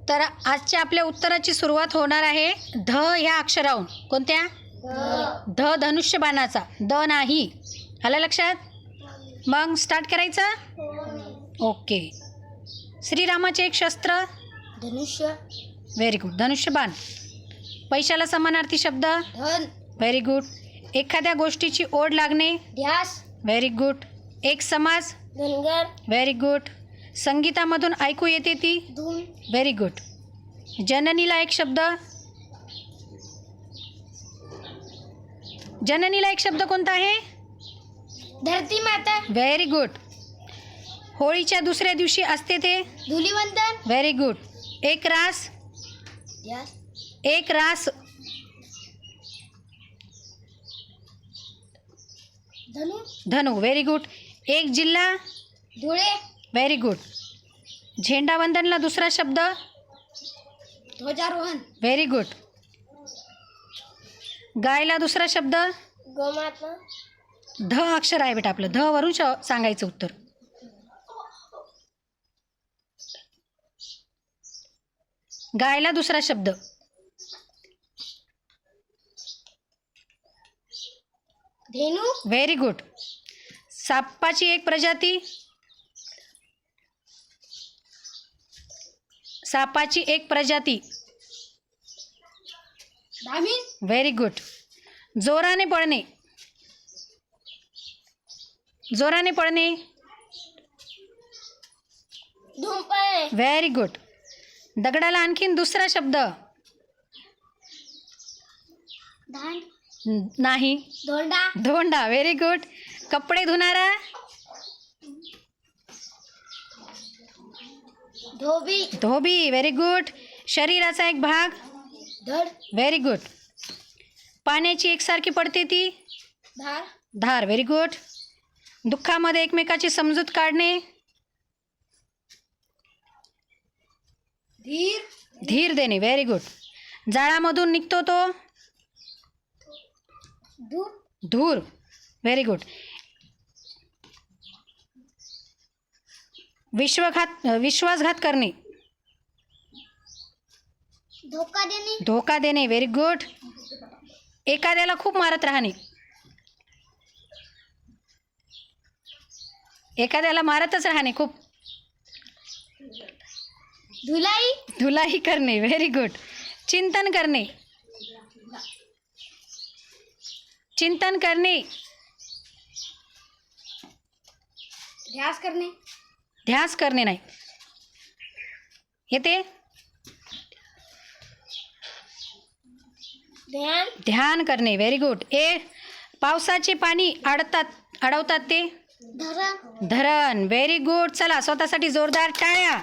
तर आजच्या आपल्या उत्तराची सुरुवात होणार आहे ध ह्या अक्षराहून. कोणत्या? ध धनुष्यबाणाचा. द नाही. आलं लक्षात? मग स्टार्ट करायचं. ओके. श्रीरामाचे एक शस्त्र. धनुष्य. Very good. धनुष्यबाण. पैशाला समानार्थी शब्द. धन. Very good. एखाद्या गोष्टीची ओढ लागणे. ध्यास. Very good. एक समास. धनगर. Very good. संगीतामधून ऐकू येते ती. धून. Very good. जननीला एक शब्द. जननीला एक शब्द कोणता आहे? धरती माता. Very good. होळीच्या दुसऱ्या दिवशी असते ते. धुलिवंदन. Very good. एक रास. ध्यास. एक रास. धनु. धनु. Very good. एक जिल्हा. धुळे. Very good. झेंडावंदनला दुसरा शब्द. ध्वजारोहण. Very good. गायला दुसरा शब्द. गोमाता. ध अक्षर आहे बेटा आपलं. ध वरून सांगायचं उत्तर. गायला दुसरा शब्द. धेनू. Very good. सापाची एक प्रजाती. सापाची एक प्रजाती. धामीन. Very good. जोराने पळणे. जोराने पळणे. धुंपळे. Very good. दगडाला आणखीन दुसरा शब्द. धान. नाही. धोंडा. धोंडा. Very good. कपडे धुणारा. धोबी. धोबी. Very good. शरीराचा एक भाग. धड. Very good. पाण्याची एकसारखी पडते ती. धार. धार. Very good. दुःखामध्ये एकमेकाची समजूत काढणे. धीर. धीर देणे. Very good. जाळामधून निघतो तो. धूर. धूर. Very good. विश्वासघात करणे. धोका देणे. धोका देणे. Very good. एखाद्याला खूप मारत राहणे. एखाद्याला मारतच राहणे खूप. धुलाई. धुलाई करणे. Very good. चिंतन करणे. चिंतन करणे. ध्यास करणे. ध्यास करणे नाही. येते. ध्यान. ध्यान करणे. Very good. पावसाचे पाणी अडवतात ते. धरण. धरण. Very good. चला स्वतःसाठी जोरदार टाळ्या.